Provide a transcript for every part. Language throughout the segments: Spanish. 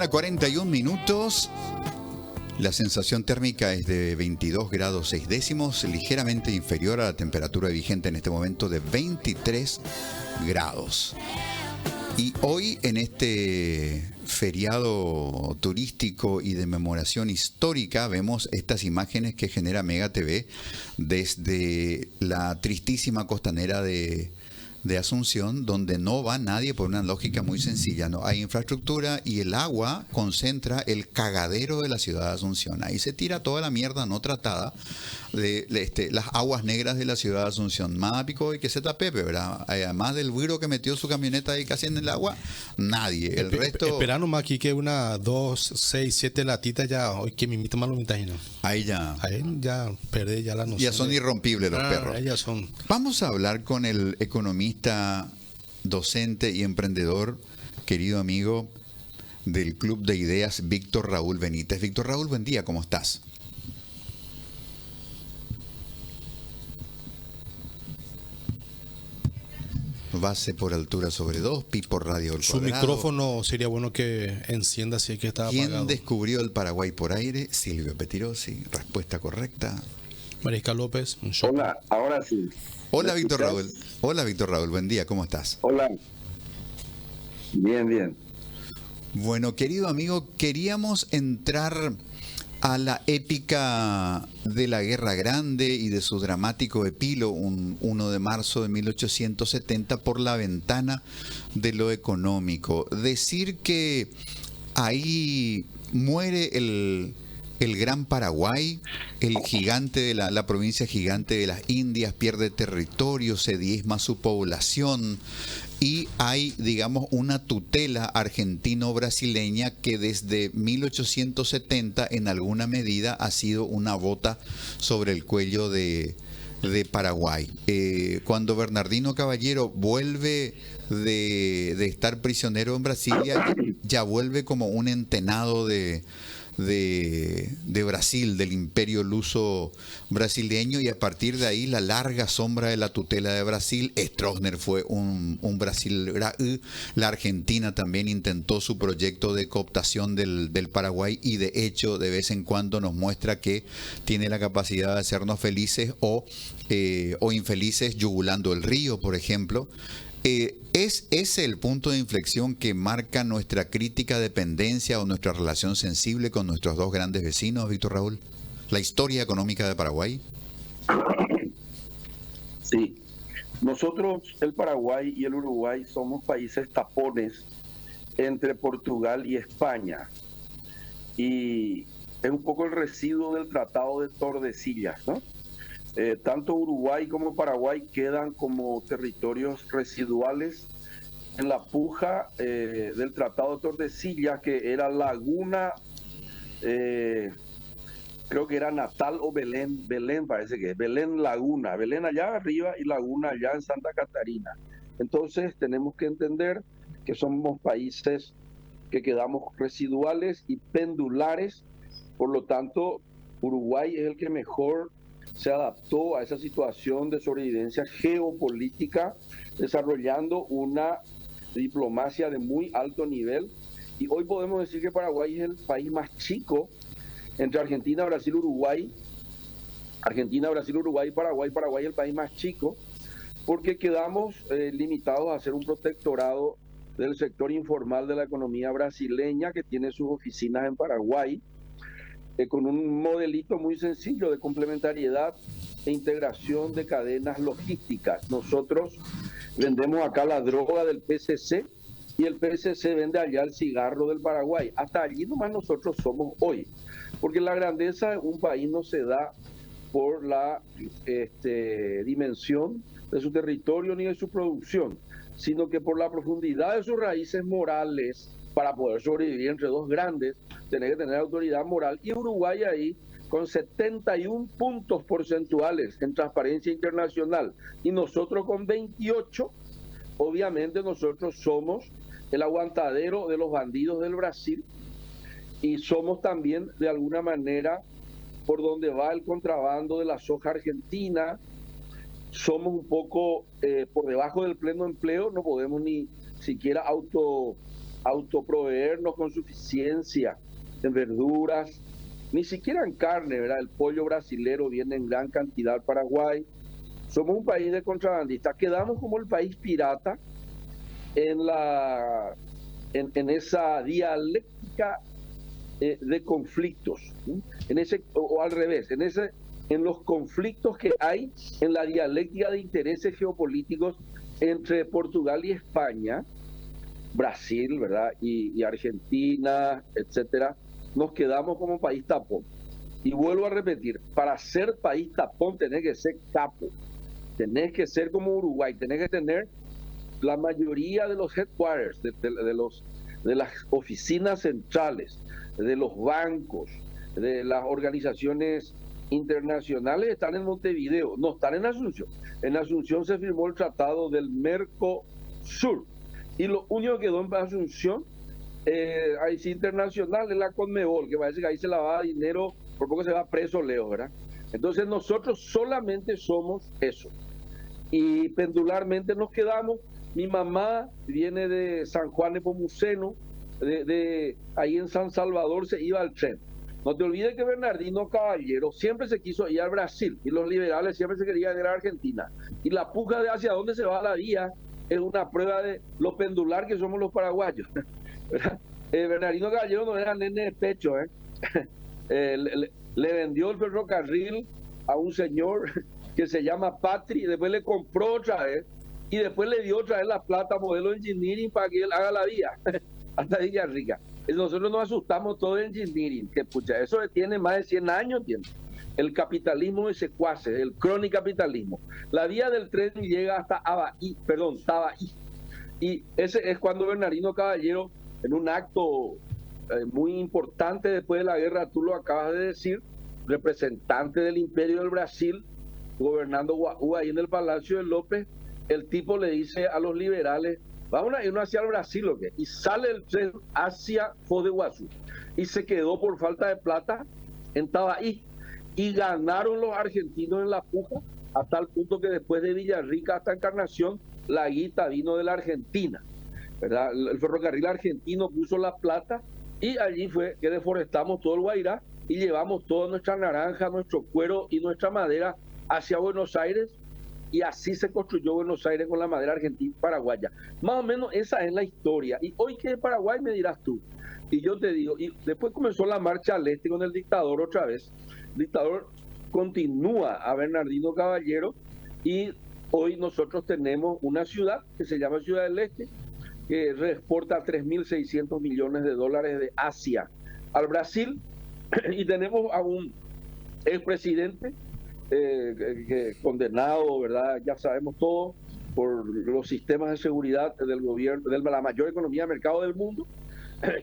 mañana, 41 minutos. La sensación térmica es de 22 grados 6 décimos, ligeramente inferior a la temperatura vigente en este momento de 23 grados. Y hoy, en este feriado turístico y de memoración histórica, vemos estas imágenes que genera Mega TV desde la tristísima costanera de Asunción, donde no va nadie por una lógica muy sencilla. No hay infraestructura y el agua concentra el cagadero de la ciudad de Asunción. Ahí se tira toda la mierda no tratada de las aguas negras de la ciudad de Asunción. Más pico y que se tapepe, ¿verdad? Además del güiro que metió su camioneta ahí casi en el agua, nadie. El resto... Espera nomás aquí que una, dos, seis, siete latitas ya, hoy que me invita más los mitad, Ahí ya. Ahí ya perdí ya la noción. Ya son irrompibles los perros. Ellas son. Vamos a hablar con el economista, docente y emprendedor, querido amigo del Club de Ideas, Víctor Raúl Benítez. Víctor Raúl, buen día, ¿cómo estás? Base por altura sobre 2, pi por radio al Su cuadrado. micrófono sería bueno que encienda si es que está apagado. ¿Quién descubrió el Paraguay por aire? Silvio Petirosi. Respuesta correcta. Marisca López. Hola, ahora sí. Hola, Víctor Raúl. Hola, Víctor Raúl. Buen día, ¿cómo estás? Hola. Bien, bien. Bueno, querido amigo, queríamos entrar a la épica de la Guerra Grande y de su dramático epílogo, un 1 de marzo de 1870, por la ventana de lo económico. Decir que ahí muere el Gran Paraguay, el gigante de la provincia gigante de las Indias, pierde territorio, se diezma su población. Y hay, digamos, una tutela argentino-brasileña que desde 1870 en alguna medida ha sido una bota sobre el cuello de Paraguay. Cuando Bernardino Caballero vuelve de estar prisionero en Brasilia, ya vuelve como un entenado de Brasil, del imperio luso brasileño, y a partir de ahí la larga sombra de la tutela de Brasil. Stroessner fue un Brasil, la Argentina también intentó su proyecto de cooptación del Paraguay, y de hecho de vez en cuando nos muestra que tiene la capacidad de hacernos felices o infelices, yugulando el río, por ejemplo. ¿Es ese el punto de inflexión que marca nuestra crítica dependencia o nuestra relación sensible con nuestros dos grandes vecinos, Víctor Raúl? ¿La historia económica de Paraguay? Sí. Nosotros, el Paraguay y el Uruguay, somos países tapones entre Portugal y España. Y es un poco el residuo del Tratado de Tordesillas, ¿no? Tanto Uruguay como Paraguay quedan como territorios residuales en la puja del Tratado de Tordesillas, que era Laguna, creo que era Natal o Belén, parece que es, Belén Laguna, Belén allá arriba y Laguna allá en Santa Catarina. Entonces tenemos que entender que somos países que quedamos residuales y pendulares, por lo tanto Uruguay es el que mejor se adaptó a esa situación de sobrevivencia geopolítica, desarrollando una diplomacia de muy alto nivel. Y hoy podemos decir que Paraguay es el país más chico entre Argentina, Brasil, Uruguay. Argentina, Brasil, Uruguay, Paraguay. Paraguay es el país más chico porque quedamos limitados a ser un protectorado del sector informal de la economía brasileña, que tiene sus oficinas en Paraguay, con un modelito muy sencillo de complementariedad e integración de cadenas logísticas. Nosotros vendemos acá la droga del PCC y el PCC vende allá el cigarro del Paraguay. Hasta allí nomás nosotros somos hoy, porque la grandeza de un país no se da por la dimensión de su territorio ni de su producción, sino que por la profundidad de sus raíces morales. Para poder sobrevivir entre dos grandes, tiene que tener autoridad moral. Y Uruguay ahí, con 71 puntos porcentuales en transparencia internacional, y nosotros con 28, obviamente nosotros somos el aguantadero de los bandidos del Brasil, y somos también, de alguna manera, por donde va el contrabando de la soja argentina. Somos un poco por debajo del pleno empleo, no podemos ni siquiera autoproveernos con suficiencia en verduras, ni siquiera en carne, ¿verdad? El pollo brasilero viene en gran cantidad al Paraguay. Somos un país de contrabandistas. Quedamos como el país pirata en esa dialéctica de conflictos, ¿sí? O al revés, en los conflictos que hay en la dialéctica de intereses geopolíticos entre Portugal y España, Brasil, ¿verdad? Y Argentina, etcétera. Nos quedamos como país tapón. Y vuelvo a repetir, para ser país tapón tenés que ser capo, tenés que ser como Uruguay, tenés que tener la mayoría de los headquarters, de las oficinas centrales, de los bancos, de las organizaciones internacionales están en Montevideo, no están en Asunción. En Asunción se firmó el tratado del Mercosur y lo único que quedó en Asunción, ahí sí internacional, es la Conmebol, que parece que ahí se lavaba dinero, por poco se va preso Leo, ¿verdad? Entonces nosotros solamente somos eso. Y pendularmente nos quedamos. Mi mamá viene de San Juan de Pomuceno, ahí en San Salvador se iba al tren. No te olvides que Bernardino Caballero siempre se quiso ir al Brasil y los liberales siempre se querían ir a Argentina. Y la puja de hacia dónde se va la vía es una prueba de lo pendular que somos los paraguayos. Bernardino Caballero no era nene de pecho, le vendió el ferrocarril a un señor que se llama Patri, después le compró otra vez y después le dio otra vez la plata modelo engineering para que él haga la vía hasta Villarrica. Nosotros nos asustamos todo de engineering, que pucha, eso tiene más de 100 años, tiene. El capitalismo de secuaces, el cronicapitalismo. La vía del tren llega hasta Tabaí. Y ese es cuando Bernardino Caballero, en un acto muy importante después de la guerra, tú lo acabas de decir, representante del Imperio del Brasil, gobernando ahí en el Palacio de López, el tipo le dice a los liberales, vamos a irnos hacia el Brasil, ¿o qué? Y sale el tren hacia Foz de Iguazú. Y se quedó por falta de plata en Tabaí. Y ganaron los argentinos en la puja, hasta el punto que después de Villarrica hasta Encarnación, la guita vino de la Argentina, ¿verdad? El ferrocarril argentino puso la plata y allí fue que deforestamos todo el Guairá y llevamos toda nuestra naranja, nuestro cuero y nuestra madera hacia Buenos Aires. Y así se construyó Buenos Aires con la madera argentina paraguaya. Más o menos esa es la historia. Y hoy que es Paraguay me dirás tú. Y yo te digo, y después comenzó la marcha al este con el dictador otra vez. El dictador continúa a Bernardino Caballero y hoy nosotros tenemos una ciudad que se llama Ciudad del Este, que exporta 3.600 millones de dólares de Asia al Brasil. Y tenemos a un expresidente condenado, ¿verdad? Ya sabemos todo, por los sistemas de seguridad del gobierno, de la mayor economía de mercado del mundo,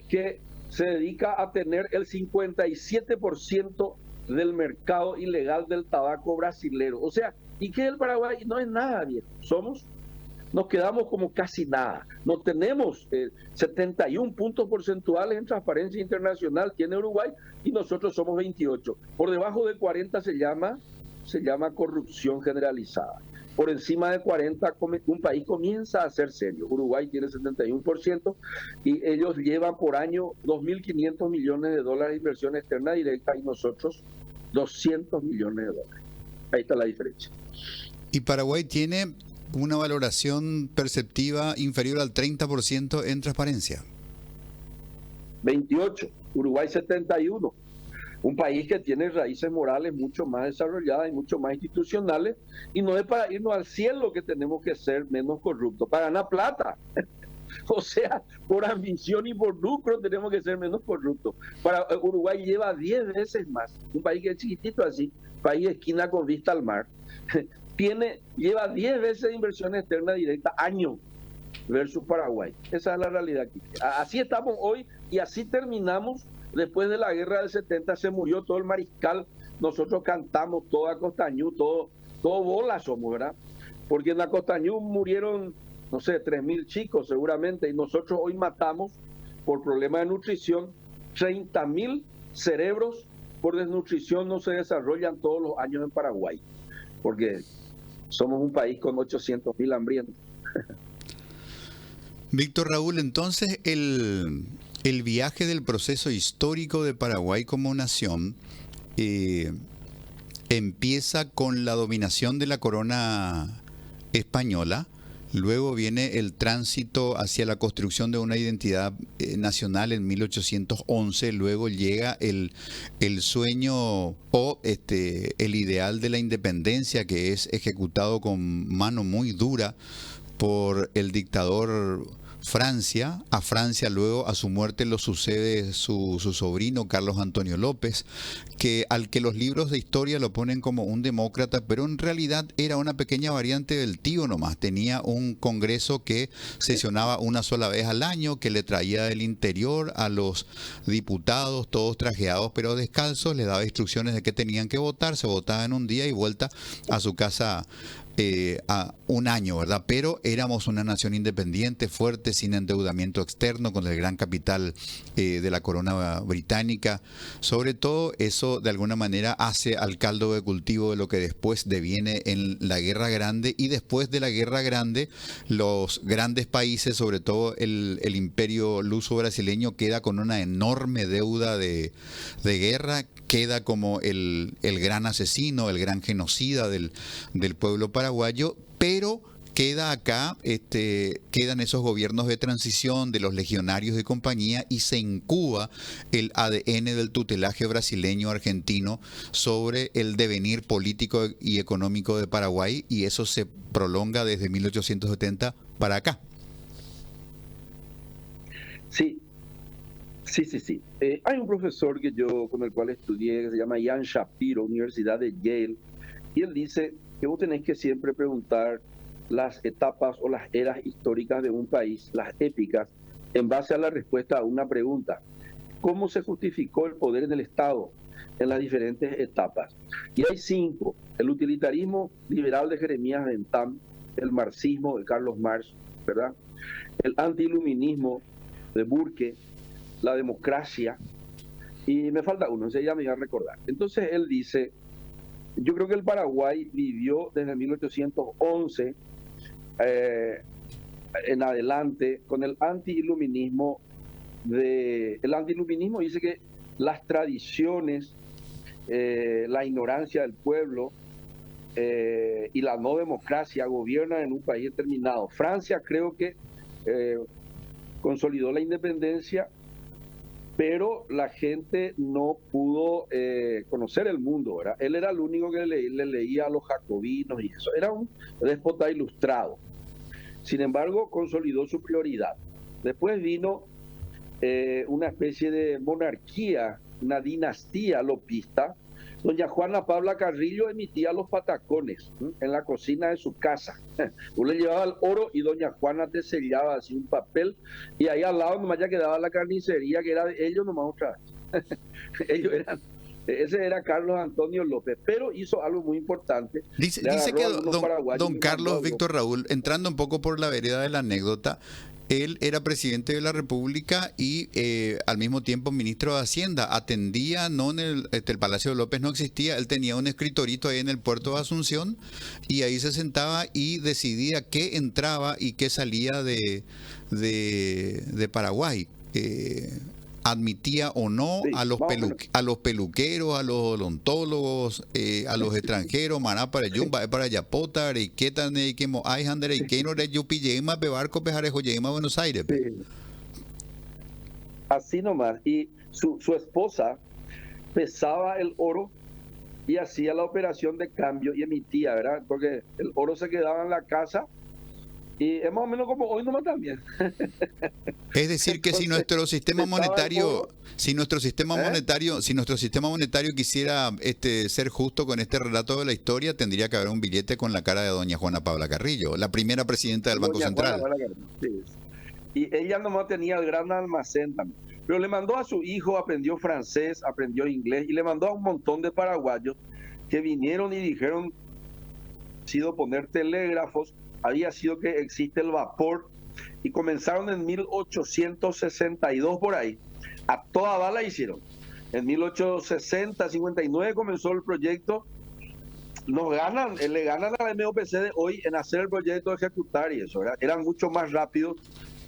que se dedica a tener el 57% del mercado ilegal del tabaco brasilero. O sea, ¿y qué es el Paraguay? No es nada, viejo. Nos quedamos como casi nada. No tenemos 71 puntos porcentuales en transparencia internacional, tiene Uruguay, y nosotros somos 28. Por debajo de 40 se llama corrupción generalizada. Por encima de 40 un país comienza a ser serio. Uruguay tiene 71% y ellos llevan por año 2.500 millones de dólares de inversión externa directa y nosotros 200 millones de dólares. Ahí está la diferencia. Y Paraguay tiene una valoración perceptiva inferior al 30% en transparencia. 28, Uruguay 71. Un país que tiene raíces morales mucho más desarrolladas y mucho más institucionales, y no es para irnos al cielo que tenemos que ser menos corruptos, para ganar plata. O sea, por ambición y por lucro tenemos que ser menos corruptos. Uruguay lleva 10 veces más, un país que es chiquitito así, país de esquina con vista al mar, lleva 10 veces de inversión externa directa año versus Paraguay. Esa es la realidad aquí. Así estamos hoy y así terminamos. Después de la guerra del 70 se murió todo el mariscal, nosotros cantamos todo a Costañú, todo bola somos, ¿verdad? Porque en la Costañú murieron, no sé, 3.000 chicos seguramente, y nosotros hoy matamos por problemas de nutrición 30.000 cerebros por desnutrición, no se desarrollan todos los años en Paraguay, porque somos un país con 800.000 hambrientos. Víctor Raúl, entonces el viaje del proceso histórico de Paraguay como nación empieza con la dominación de la corona española. Luego viene el tránsito hacia la construcción de una identidad nacional en 1811. Luego llega el sueño o el ideal de la independencia, que es ejecutado con mano muy dura por el dictador Francia. A Francia luego a su muerte lo sucede su sobrino Carlos Antonio López, al que los libros de historia lo ponen como un demócrata, pero en realidad era una pequeña variante del tío nomás. Tenía un congreso que sesionaba una sola vez al año, que le traía del interior a los diputados, todos trajeados pero descalzos, le daba instrucciones de qué tenían que votar, se votaba en un día y vuelta a su casa a un año, ¿verdad? Pero éramos una nación independiente, fuerte, sin endeudamiento externo, con el gran capital de la corona británica. Sobre todo, eso de alguna manera hace al caldo de cultivo de lo que después deviene en la Guerra Grande, y después de la Guerra Grande, los grandes países, sobre todo el imperio luso-brasileño, queda con una enorme deuda de guerra, queda como el gran asesino, el gran genocida del pueblo paraguayo, pero queda acá, quedan esos gobiernos de transición de los legionarios de compañía, y se incuba el ADN del tutelaje brasileño argentino sobre el devenir político y económico de Paraguay, y eso se prolonga desde 1870 para acá. Sí. Sí. Hay un profesor con el cual estudié, que se llama Ian Shapiro, Universidad de Yale, y él dice que vos tenés que siempre preguntar las etapas o las eras históricas de un país, las épicas, en base a la respuesta a una pregunta: ¿cómo se justificó el poder en el Estado en las diferentes etapas? Y hay 5: el utilitarismo liberal de Jeremías Bentham, el marxismo de Carlos Marx, ¿verdad?, el antiiluminismo de Burke, la democracia, y me falta uno, enseguida me voy a recordar. Entonces él dice, yo creo que el Paraguay vivió desde 1811 en adelante con el antiiluminismo. El antiiluminismo dice que las tradiciones, la ignorancia del pueblo y la no democracia gobiernan en un país determinado. Francia creo que consolidó la independencia, pero la gente no pudo conocer el mundo, ¿verdad? Él era el único que le leía a los jacobinos y eso. Era un déspota ilustrado. Sin embargo, consolidó su prioridad. Después vino una especie de monarquía, una dinastía lopista. Doña Juana Pabla Carrillo emitía los patacones en la cocina de su casa. Uno le llevaba el oro y doña Juana te sellaba así un papel, y ahí al lado nomás ya quedaba la carnicería, que era de ellos nomás otra vez. Ese era Carlos Antonio López, pero hizo algo muy importante. Dice que don Carlos, Víctor Raúl, entrando un poco por la vereda de la anécdota, él era presidente de la República y al mismo tiempo ministro de Hacienda. Atendía, no en el Palacio de López no existía, él tenía un escritorito ahí en el puerto de Asunción, y ahí se sentaba y decidía qué entraba y qué salía de Paraguay. Admitía o no a los peluqueros, a los odontólogos, a los extranjeros, maná para Yumba, para Yapota, y qué tan que mo hay handere y que no era yupi yema bebarco pejarejo yema Buenos Aires. Sí. Así nomás. Y su esposa pesaba el oro y hacía la operación de cambio y emitía, ¿verdad? Porque el oro se quedaba en la casa. Y es más o menos como hoy nomás también. Es decir, que si nuestro sistema monetario, si nuestro sistema monetario quisiera ser justo con este relato de la historia, tendría que haber un billete con la cara de doña Juana Pabla Carrillo, la primera presidenta del Banco Central. Sí. Y ella nomás tenía el gran almacén también. Pero le mandó a su hijo, aprendió francés, aprendió inglés, y le mandó a un montón de paraguayos que vinieron y dijeron, sido poner telégrafos, había sido que existe el vapor, y comenzaron en 1862 por ahí. A toda bala hicieron. En 1860, 59 comenzó el proyecto. Le ganan a la MOPC de hoy en hacer el proyecto de ejecutar y eso, ¿verdad? Eran mucho más rápidos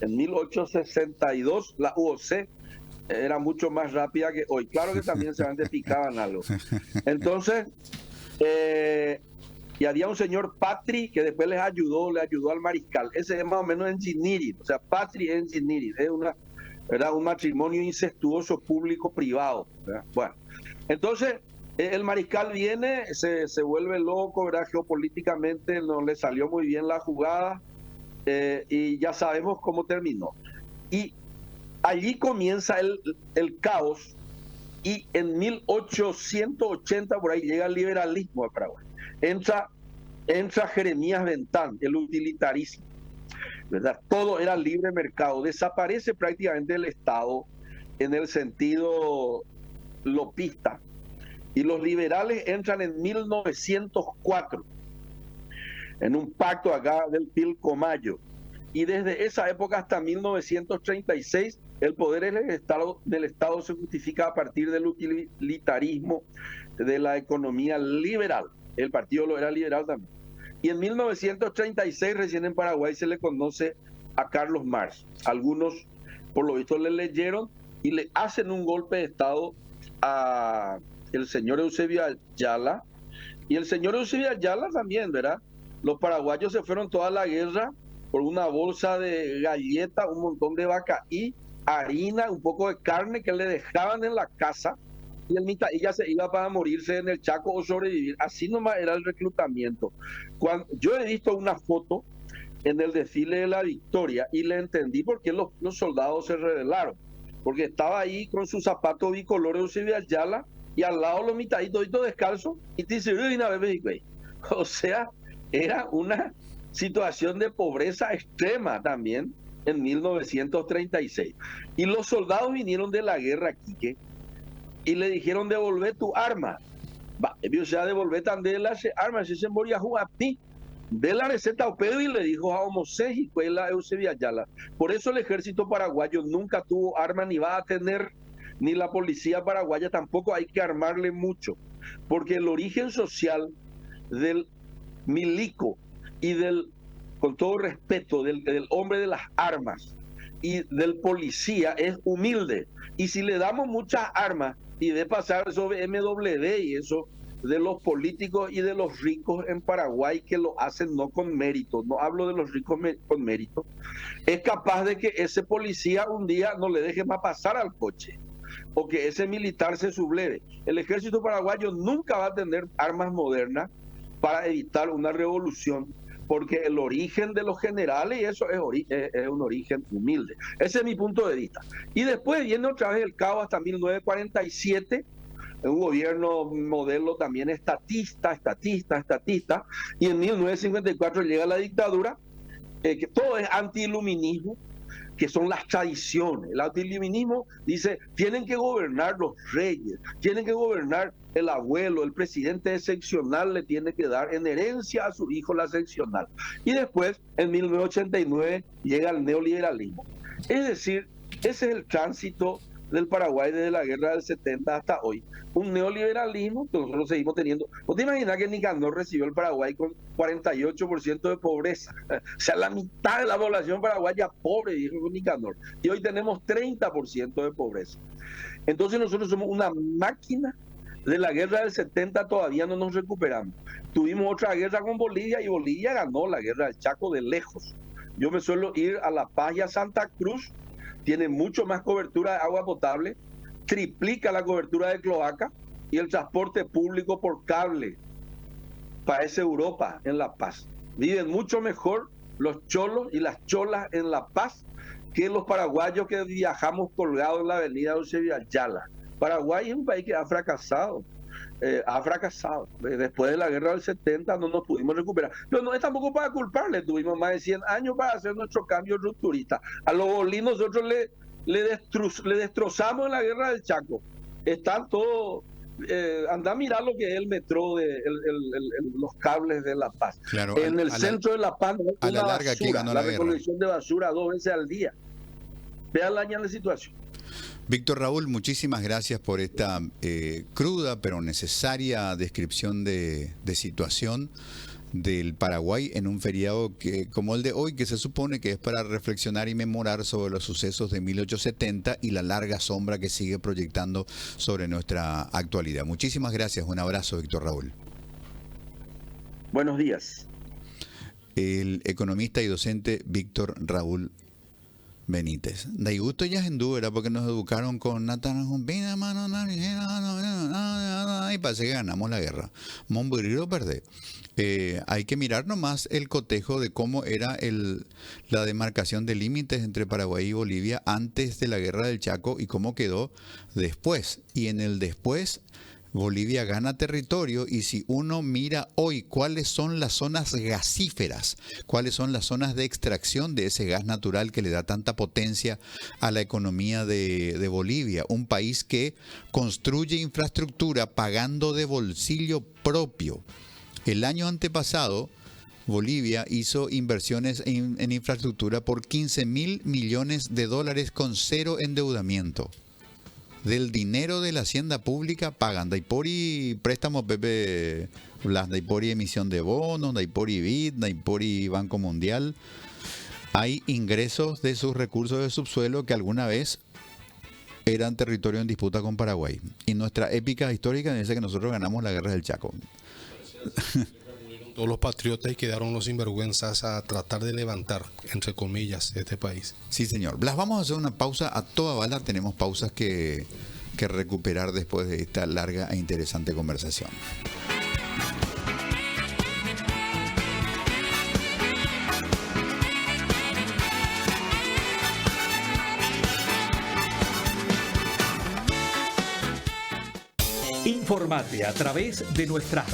En 1862 la UOC era mucho más rápida que hoy. Claro que también se picaban algo. Entonces, y había un señor Patri que después le ayudó al mariscal. Ese es más o menos engineering, o sea, Patri engineering, es ¿verdad? Un matrimonio incestuoso público-privado. Bueno, entonces el mariscal viene, se vuelve loco, ¿verdad? Geopolíticamente no le salió muy bien la jugada, y ya sabemos cómo terminó. Y allí comienza el caos, y en 1880 por ahí llega el liberalismo a Paraguay. Entra Jeremías Bentán, el utilitarismo, ¿verdad? Todo era libre mercado. Desaparece prácticamente el Estado en el sentido lopista. Y los liberales entran en 1904 en un pacto acá del Pilcomayo. Y desde esa época hasta 1936 el poder del Estado se justifica a partir del utilitarismo, de la economía liberal. El partido lo era liberal también. Y en 1936 recién en Paraguay se le conoce a Carlos Marx. Algunos por lo visto le leyeron y le hacen un golpe de Estado a el señor Eusebio Ayala. Y el señor Eusebio Ayala también, ¿verdad? Los paraguayos se fueron toda la guerra por una bolsa de galletas, un montón de vaca y harina, un poco de carne que le dejaban en la casa, y el mitadilla se iba para morirse en el Chaco o sobrevivir. Así nomás era el reclutamiento. Yo he visto una foto en el desfile de la Victoria y le entendí por qué los soldados se rebelaron, porque estaba ahí con su zapato bicolor Eusebio Ayala y al lado los mitaditos descalzos y te dice, o sea, era una situación de pobreza extrema también en 1936. Y los soldados vinieron de la guerra, Quique, y le dijeron, devolver tu arma. O sea, devolver también las armas, si se moría a ti. De la receta a Pedro y le dijo a Homosés y Cuela Eusebio Ayala. Por eso el ejército paraguayo nunca tuvo armas ni va a tener, ni la policía paraguaya tampoco hay que armarle mucho, porque el origen social del milico y con todo respeto, del hombre de las armas y del policía es humilde. Y si le damos muchas armas y de pasar sobre MW y eso de los políticos y de los ricos en Paraguay que lo hacen no con mérito, no hablo de los ricos con mérito, es capaz de que ese policía un día no le deje más pasar al coche o que ese militar se subleve. El ejército paraguayo nunca va a tener armas modernas para evitar una revolución, porque el origen de los generales, y eso es un origen humilde. Ese es mi punto de vista. Y después viene otra vez el caos hasta 1947, un gobierno modelo también estatista, y en 1954 llega la dictadura, que todo es antiiluminismo, que son las tradiciones. El antiiluminismo dice, tienen que gobernar los reyes, tienen que gobernar el abuelo, el presidente excepcional le tiene que dar en herencia a su hijo la seccional. Y después, en 1989, llega el neoliberalismo. Es decir, ese es el tránsito del Paraguay desde la guerra del 70 hasta hoy. Un neoliberalismo que nosotros seguimos teniendo. ¿Vos te imaginas que Nicanor recibió el Paraguay con 48% de pobreza? O sea, la mitad de la población paraguaya pobre, dijo Nicanor. Y hoy tenemos 30% de pobreza. Entonces nosotros somos una máquina. De la guerra del 70 todavía no nos recuperamos. Tuvimos otra guerra con Bolivia y Bolivia ganó la guerra del Chaco de lejos. Yo me suelo ir a La Paz y a Santa Cruz. Tiene mucho más cobertura de agua potable, triplica la cobertura de cloaca y el transporte público por cable. Parece Europa en La Paz. Viven mucho mejor los cholos y las cholas en La Paz que los paraguayos que viajamos colgados en la avenida Eusebio Ayala. Paraguay es un país que ha fracasado. Después de la guerra del 70 no nos pudimos recuperar. Pero no es tampoco para culparle, tuvimos más de 100 años para hacer nuestro cambio rupturista. A los bolinos nosotros le destrozamos en la guerra del Chaco. Están todos, anda a mirar lo que es el metro, los cables de La Paz. Claro, en el centro de La Paz, a la larga aquí ganó la recolección de basura 2 veces al día. Vean la año de situación. Víctor Raúl, muchísimas gracias por esta cruda pero necesaria descripción de situación del Paraguay en un feriado como el de hoy, que se supone que es para reflexionar y memorar sobre los sucesos de 1870 y la larga sombra que sigue proyectando sobre nuestra actualidad. Muchísimas gracias, un abrazo, Víctor Raúl. Buenos días. El economista y docente Víctor Raúl Benítez. De gusto ya en era porque nos educaron con Nathan y parece que ganamos la guerra. Monburiro perdé. Hay que mirar nomás el cotejo de cómo era la demarcación de límites entre Paraguay y Bolivia antes de la guerra del Chaco y cómo quedó después. Y en el después, Bolivia gana territorio, y si uno mira hoy cuáles son las zonas gasíferas, cuáles son las zonas de extracción de ese gas natural que le da tanta potencia a la economía de Bolivia, un país que construye infraestructura pagando de bolsillo propio. El año antepasado, Bolivia hizo inversiones en infraestructura por 15.000 millones de dólares con cero endeudamiento. Del dinero de la hacienda pública pagan Daipori préstamo Pepe Blas, Daipori emisión de bonos, Daipori BID, Daipori Banco Mundial. Hay ingresos de sus recursos de subsuelo que alguna vez eran territorio en disputa con Paraguay. Y nuestra épica histórica dice que nosotros ganamos la guerra del Chaco. Todos los patriotas y quedaron los sinvergüenzas a tratar de levantar, entre comillas, este país. Sí, señor. Blas, vamos a hacer una pausa a toda bala. Tenemos pausas que recuperar después de esta larga e interesante conversación. Informate a través de nuestras